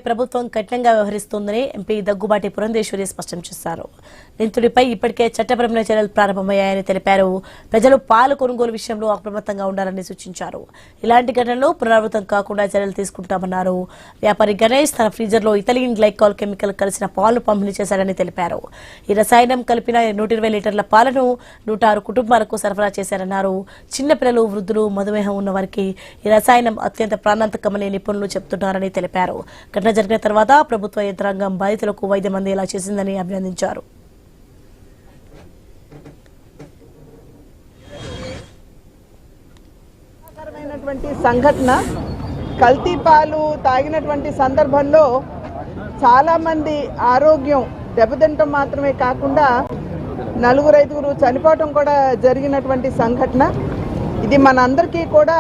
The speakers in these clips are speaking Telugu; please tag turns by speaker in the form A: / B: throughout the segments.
A: ప్రభుత్వం కఠినంగా వ్యవహరిస్తోందని ఎంపీ దగ్గుబాటి పురంధేశ్వరి స్పష్టం చేశారు. నిందితుడిపై ఇప్పటికే చట్టపరమైన చర్యలు ప్రారంభమయ్యాయని తెలిపారు. ప్రజలు పాలు కొనుగోలు విషయంలో అప్రమత్తంగా ఉండాలని సూచించారు. ఇలాంటి ఘటనలు పునరావృతం కాకుండా చర్యలు తీసుకుంటామన్నారు. వ్యాపారి గణేష్ తన ఫ్రీజర్లో ఇథిలీన్ గ్లైకాల్ కెమికల్ కలిసిన పాలను పంపిణీ చేశారని తెలిపారు. ఈ రసాయనం కలిపిన 120 లీటర్ల పాలను 106 కుటుంబాలకు సరఫరా చేశారన్నారు. చిన్నపిల్లలు, వృద్ధులు, మధుమేహం ఉన్న వారికి ఈ రసాయనం అత్యంత ప్రాణాంతకమని నిపుణులు చెబుతున్నారని తెలిపారు. ఘటన జరిగిన తర్వాత ప్రభుత్వ యంత్రాంగం బాధితులకు వైద్యం అందేలా చేసిందని అభినందించారు.
B: సంఘటన కల్తీ పాలు తాగినటువంటి సందర్భంలో చాలా మంది ఆరోగ్యం దెబ్బతింటం మాత్రమే కాకుండా 4-5 చనిపోవటం కూడా జరిగినటువంటి సంఘటన. ఇది మనందరికీ కూడా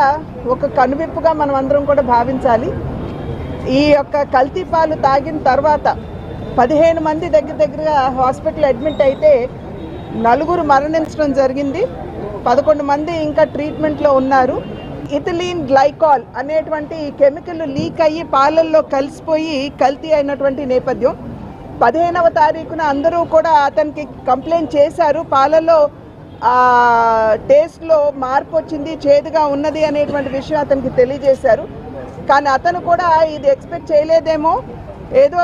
B: ఒక కనువిప్పుగా మనం అందరం కూడా భావించాలి. ఈ యొక్క కల్తీ పాలు తాగిన తర్వాత 15 మంది దగ్గరగా హాస్పిటల్ అడ్మిట్ అయితే 4 మరణించడం జరిగింది. 11 మంది ఇంకా ట్రీట్మెంట్లో ఉన్నారు. ఇథిలీన్ గ్లైకాల్ అనేటువంటి కెమికల్ లీక్ అయ్యి పాలల్లో కలిసిపోయి కల్తీ అయినటువంటి నేపథ్యం. 15వ తారీఖున అందరూ కూడా అతనికి కంప్లైంట్ చేశారు. పాలలో టేస్ట్లో మార్పు వచ్చింది, చేదుగా ఉన్నది అనేటువంటి విషయం అతనికి తెలియజేశారు. కానీ అతను కూడా ఇది ఎక్స్పెక్ట్ చేయలేదేమో, ఏదో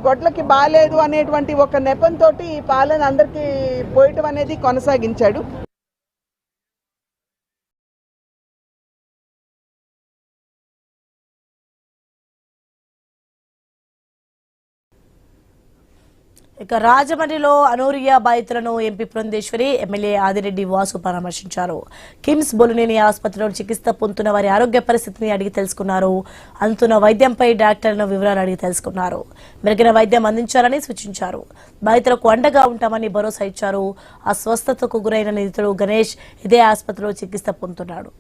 B: గొడ్లకి బాగాలేదు అనేటువంటి ఒక నెపంతో ఈ పాలను అందరికీ పోయటం అనేది కొనసాగించాడు.
A: ఇక రాజమండ్రిలో అనూరియా బాధితులను ఎంపీ పురంధేశ్వరి, ఎమ్మెల్యే ఆదిరెడ్డి వాసు పరామర్శించారు. కిమ్స్ బొలినేని ఆసుపత్రిలో చికిత్స పొందుతున్న వారి ఆరోగ్య పరిస్థితిని అడిగి తెలుసుకున్నారు. అందుతున్న వైద్యంపై డాక్టర్లను వివరాలు అడిగి తెలుసుకున్నారు. మెరుగైన వైద్యం అందించాలని సూచించారు. బాధితులకు అండగా ఉంటామని భరోసా ఇచ్చారు. అస్వస్థతకు గురైన నిందితుడు గణేష్ ఇదే ఆసుపత్రిలో చికిత్స పొందుతున్నాడు.